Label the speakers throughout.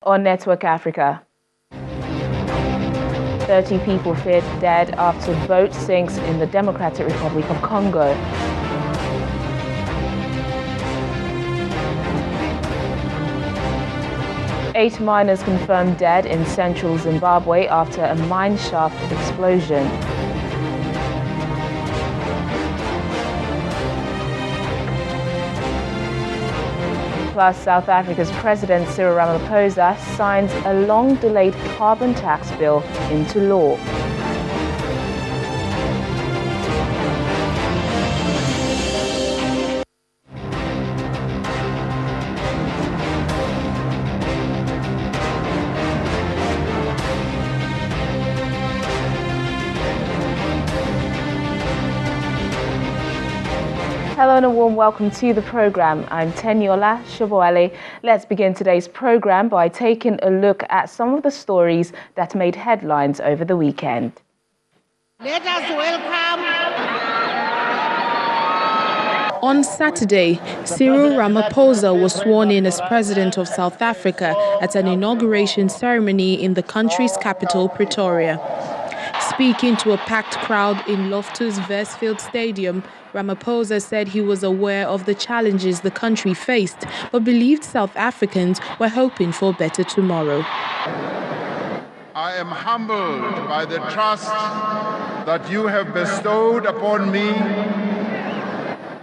Speaker 1: On Network Africa, 30 people feared dead after boat sinks in the Democratic Republic of Congo. Eight miners confirmed dead in central Zimbabwe after a mine shaft explosion. Plus, South Africa's President Cyril Ramaphosa signs a long-delayed carbon tax bill into law. Hello and a warm welcome to the program. I'm Teniola Shoboale. Let's begin today's program by taking a look at some of the stories that made headlines over the weekend.
Speaker 2: Let us welcome.
Speaker 3: On Saturday, Cyril Ramaphosa was sworn in as President of South Africa at an inauguration ceremony in the country's capital, Pretoria. Speaking to a packed crowd in Loftus Versfeld Stadium, Ramaphosa said he was aware of the challenges the country faced, but believed South Africans were hoping for a better tomorrow.
Speaker 4: I am humbled by the trust that you have bestowed upon me,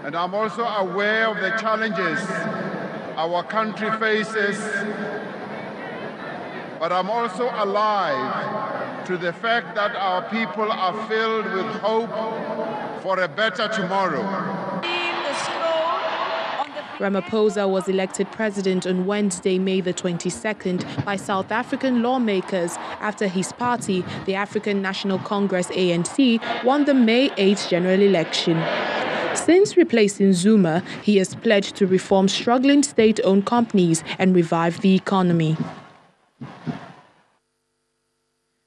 Speaker 4: and I'm also aware of the challenges our country faces, but I'm also alive to the fact that our people are filled with hope for a better tomorrow.
Speaker 3: Ramaphosa was elected president on Wednesday, May the 22nd, by South African lawmakers after his party, the African National Congress ANC, won the May 8th general election. Since replacing Zuma, he has pledged to reform struggling state-owned companies and revive the economy.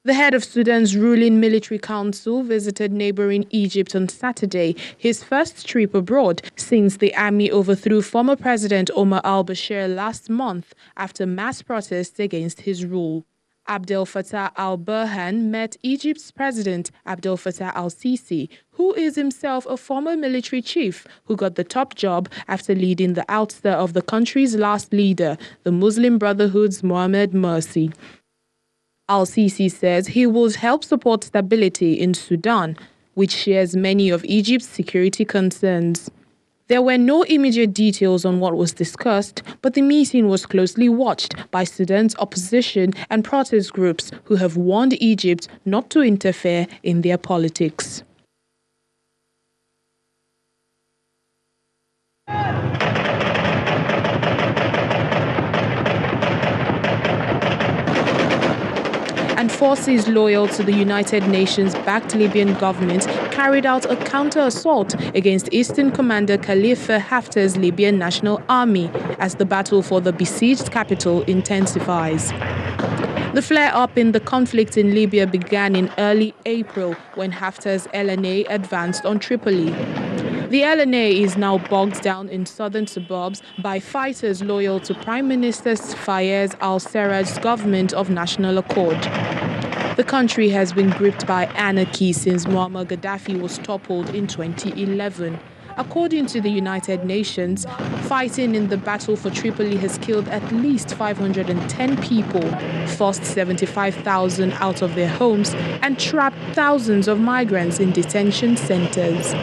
Speaker 3: The head of Sudan's ruling military council visited neighboring Egypt on Saturday, his first trip abroad since the army overthrew former President Omar al-Bashir last month after mass protests against his rule. Abdel Fattah al-Burhan met Egypt's President Abdel Fattah al-Sisi, who is himself a former military chief who got the top job after leading the ouster of the country's last leader, the Muslim Brotherhood's Mohamed Morsi. Al-Sisi says he will help support stability in Sudan, which shares many of Egypt's security concerns. There were no immediate details on what was discussed, but the meeting was closely watched by Sudan's opposition and protest groups who have warned Egypt not to interfere in their politics. And forces loyal to the United Nations-backed Libyan government carried out a counter-assault against Eastern Commander Khalifa Haftar's Libyan National Army as the battle for the besieged capital intensifies. The flare-up in the conflict in Libya began in early April when Haftar's LNA advanced on Tripoli. The LNA is now bogged down in southern suburbs by fighters loyal to Prime Minister Fayez al-Sarraj's government of national accord. The country has been gripped by anarchy since Muammar Gaddafi was toppled in 2011. According to the United Nations, fighting in the battle for Tripoli has killed at least 510 people, forced 75,000 out of their homes, and trapped thousands of migrants in detention centers.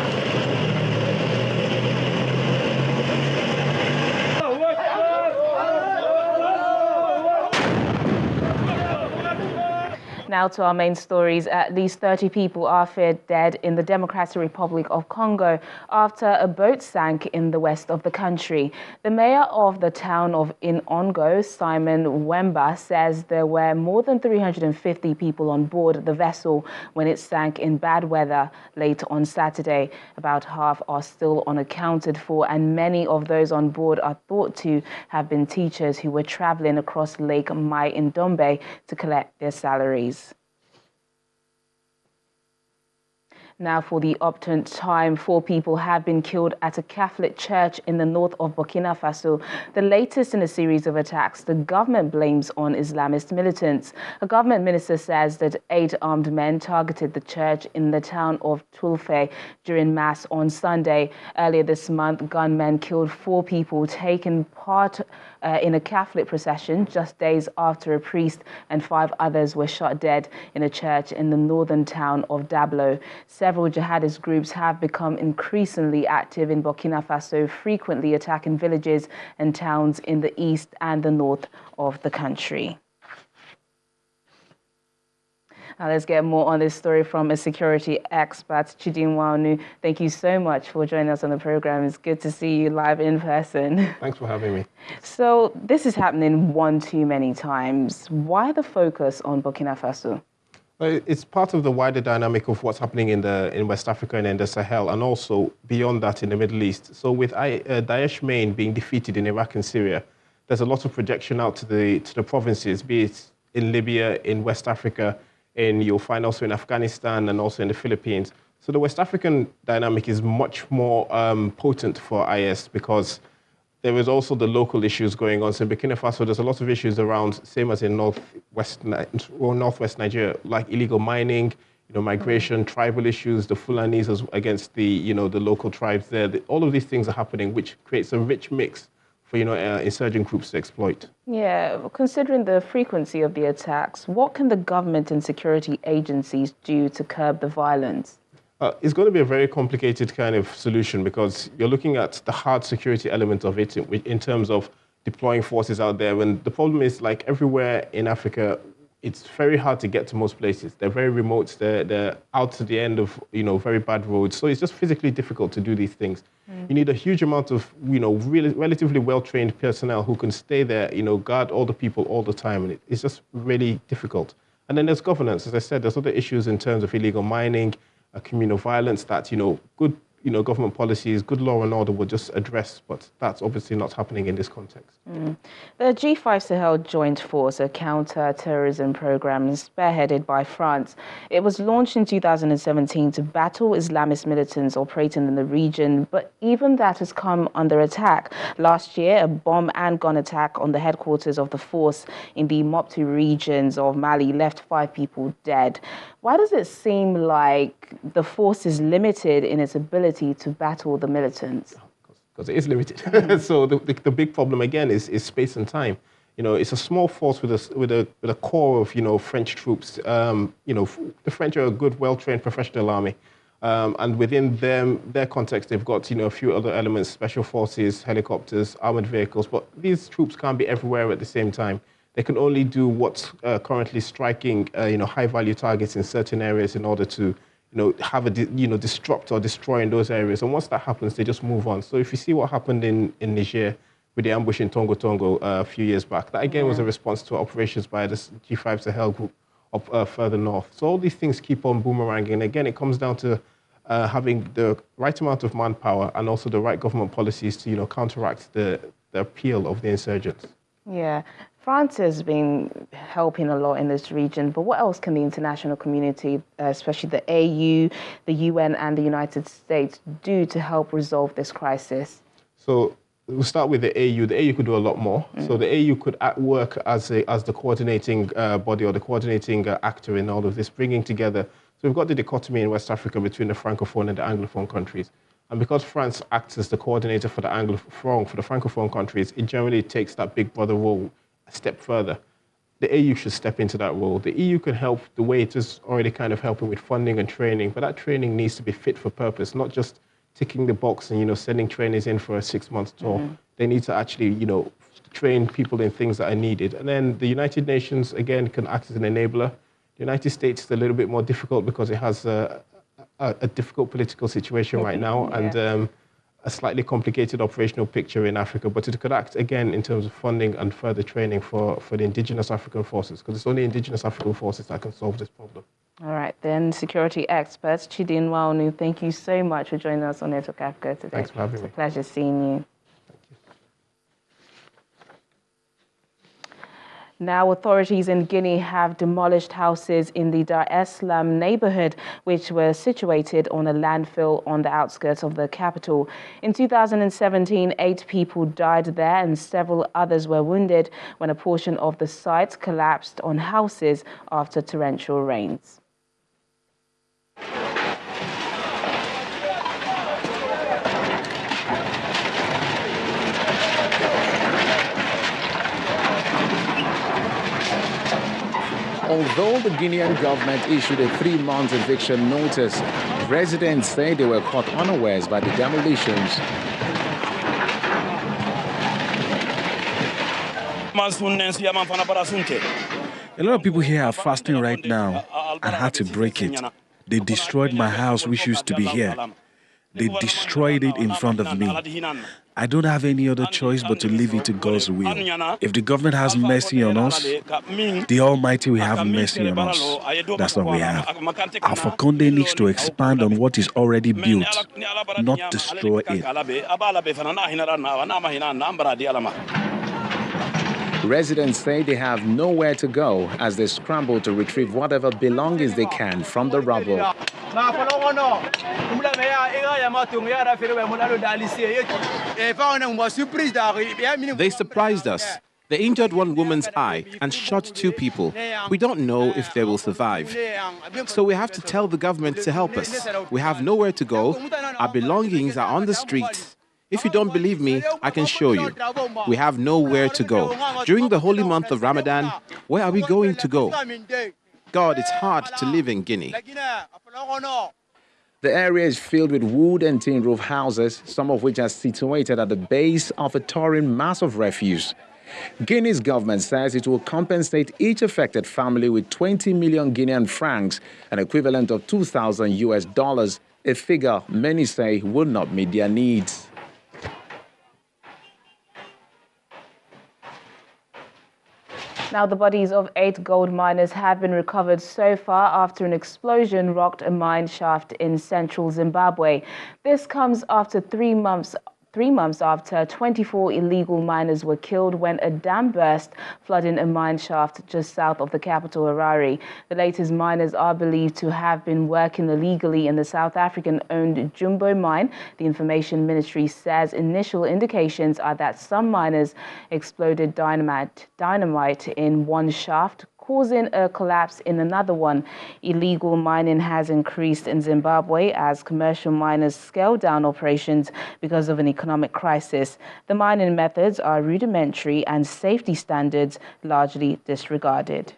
Speaker 1: Now to our main stories. At least 30 people are feared dead in the Democratic Republic of Congo after a boat sank in the west of the country. The mayor of the town of Inongo, Simon Wemba, says there were more than 350 people on board the vessel when it sank in bad weather late on Saturday. About half are still unaccounted for, and many of those on board are thought to have been teachers who were traveling across Lake Mai Ndombe to collect their salaries. Now for the upturn time, 4 people have been killed at a Catholic church in the north of Burkina Faso, the latest in a series of attacks the government blames on Islamist militants. A government minister says that 8 armed men targeted the church in the town of Tulfe during Mass on Sunday. Earlier this month, gunmen killed 4 people taking part in a Catholic procession just days after a priest and 5 others were shot dead in a church in the northern town of Dablo. Several jihadist groups have become increasingly active in Burkina Faso, frequently attacking villages and towns in the east and the north of the country. Now let's get more on this story from a security expert, Chidin Wanu. Thank you so much for joining us on the program. It's good to see you live in person.
Speaker 5: Thanks for having me.
Speaker 1: So this is happening one too many times. Why the focus on Burkina Faso?
Speaker 5: It's part of the wider dynamic of what's happening in West Africa and in the Sahel, and also beyond that in the Middle East. So with Daesh main being defeated in Iraq and Syria, there's a lot of projection out to the provinces, be it in Libya, in West Africa, you'll find also in Afghanistan and also in the Philippines. So the West African dynamic is much more potent for IS because there is also the local issues going on. So in Burkina Faso, there's a lot of issues around, same as in northwest Nigeria, like illegal mining, migration, tribal issues, the Fulanis against the local tribes there. All of these things are happening, which creates a rich mix for insurgent groups to exploit.
Speaker 1: Yeah, considering the frequency of the attacks, what can the government and security agencies do to curb the violence?
Speaker 5: It's going to be a very complicated kind of solution because you're looking at the hard security element of it in terms of deploying forces out there. And the problem is, like everywhere in Africa, it's very hard to get to most places. They're very remote. They're out to the end of very bad roads. So it's just physically difficult to do these things. You need a huge amount of really relatively well-trained personnel who can stay there, guard all the people all the time, and it's just really difficult. And then there's governance. As I said, there's other issues in terms of illegal mining, communal violence that good government policies, good law and order will just address, but that's obviously not happening in this context.
Speaker 1: The G5 Sahel Joint Force, a counter-terrorism program spearheaded by France, it was launched in 2017 to battle Islamist militants operating in the region, but even that has come under attack. Last year, a bomb and gun attack on the headquarters of the force in the Mopti regions of Mali left 5 people dead. Why does it seem like the force is limited in its ability to battle the militants?
Speaker 5: Because it is limited. So the big problem again is space and time. It's a small force with a core of French troops. The French are a good, well-trained professional army, and within their context, they've got a few other elements: special forces, helicopters, armored vehicles. But these troops can't be everywhere at the same time. They can only do what's currently striking high-value targets in certain areas in order to have a disrupt or destroy in those areas. And once that happens, they just move on. So if you see what happened in Niger with the ambush in Tongo a few years back, that again was a response to operations by the G5 Sahel group up further north. So all these things keep on boomeranging. And again, it comes down to having the right amount of manpower and also the right government policies to counteract the appeal of the insurgents.
Speaker 1: Yeah. France has been helping a lot in this region, but what else can the international community, especially the AU, the UN and the United States, do to help resolve this crisis?
Speaker 5: So we'll start with the AU. The AU could do a lot more. So the AU could work as the coordinating body or the coordinating actor in all of this, bringing together. So we've got the dichotomy in West Africa between the Francophone and the Anglophone countries. And because France acts as the coordinator for the Anglophone, for the Francophone countries, it generally takes that big brother role a step further. The AU should step into that role. The EU can help the way it is already kind of helping with funding and training, but that training needs to be fit for purpose, not just ticking the box and, sending trainers in for a 6-month tour. They need to actually, train people in things that are needed. And then the United Nations, again, can act as an enabler. The United States is a little bit more difficult because it has a difficult political situation right now and a slightly complicated operational picture in Africa, but it could act again in terms of funding and further training for the indigenous African forces, because it's only indigenous African forces that can solve this problem.
Speaker 1: All right, then, security experts, Chidin Wanu, thank you so much for joining us on Network Africa today.
Speaker 5: Thanks for having me.
Speaker 1: It's a pleasure seeing you. Now, authorities in Guinea have demolished houses in the Dar es Salaam neighborhood, which were situated on a landfill on the outskirts of the capital. In 2017, 8 people died there and several others were wounded when a portion of the site collapsed on houses after torrential rains.
Speaker 6: Although the Guinean government issued a 3-month eviction notice, residents say they were caught unawares by the demolitions.
Speaker 7: A lot of people here are fasting right now and had to break it. They destroyed my house, which used to be here. They destroyed it in front of me. I don't have any other choice but to leave it to God's will. If the government has mercy on us, the Almighty will have mercy on us. That's what we have. Our Fakonde needs to expand on what is already built, not destroy it.
Speaker 6: Residents say they have nowhere to go as they scramble to retrieve whatever belongings they can from the rubble.
Speaker 8: They surprised us. They injured one woman's eye and shot 2 people. We don't know if they will survive. So we have to tell the government to help us. We have nowhere to go. Our belongings are on the streets. If you don't believe me, I can show you. We have nowhere to go. During the holy month of Ramadan, where are we going to go? God, it's hard to live in Guinea.
Speaker 6: The area is filled with wood and tin roof houses, some of which are situated at the base of a towering mass of refuse. Guinea's government says it will compensate each affected family with 20 million Guinean francs, an equivalent of $2,000, a figure many say will not meet their needs.
Speaker 1: Now, the bodies of 8 gold miners have been recovered so far after an explosion rocked a mine shaft in central Zimbabwe. This comes after 3 months after 24 illegal miners were killed when a dam burst, flooding a mine shaft just south of the capital, Harare. The latest miners are believed to have been working illegally in the South African-owned Jumbo mine. The Information Ministry says initial indications are that some miners exploded dynamite in one shaft, causing a collapse in another one. Illegal mining has increased in Zimbabwe as commercial miners scale down operations because of an economic crisis. The mining methods are rudimentary and safety standards largely disregarded.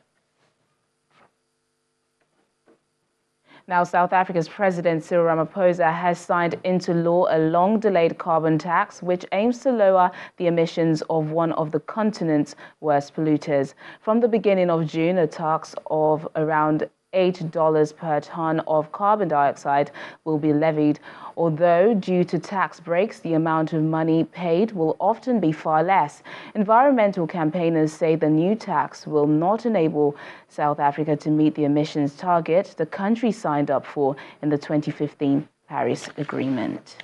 Speaker 1: Now, South Africa's President Cyril Ramaphosa has signed into law a long-delayed carbon tax which aims to lower the emissions of one of the continent's worst polluters. From the beginning of June, a tax of around $8 per ton of carbon dioxide will be levied. Although due to tax breaks, the amount of money paid will often be far less. Environmental campaigners say the new tax will not enable South Africa to meet the emissions target the country signed up for in the 2015 Paris Agreement.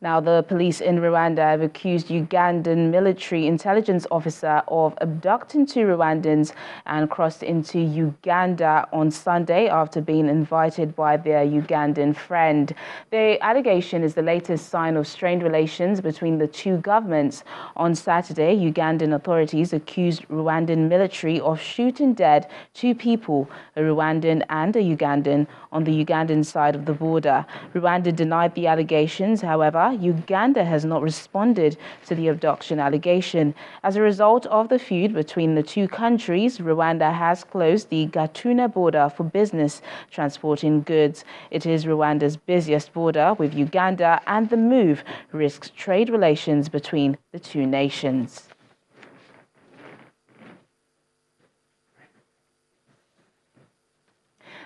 Speaker 1: Now, the police in Rwanda have accused Ugandan military intelligence officer of abducting 2 Rwandans and crossed into Uganda on Sunday after being invited by their Ugandan friend. The allegation is the latest sign of strained relations between the 2 governments. On Saturday, Ugandan authorities accused Rwandan military of shooting dead 2 people, a Rwandan and a Ugandan, on the Ugandan side of the border. Rwanda denied the allegations. However, Uganda has not responded to the abduction allegation. As a result of the feud between the 2 countries, Rwanda has closed the Gatuna border for business transporting goods. It is Rwanda's busiest border with Uganda, and the move risks trade relations between the 2 nations.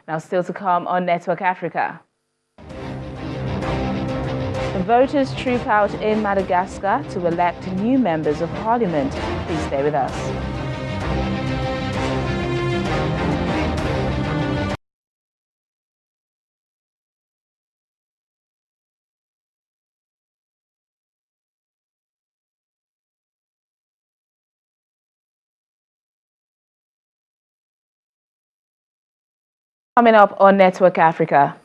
Speaker 1: Now, still to come on Network Africa. Voters troop out in Madagascar to elect new members of parliament. Please stay with us. Coming up on Network Africa.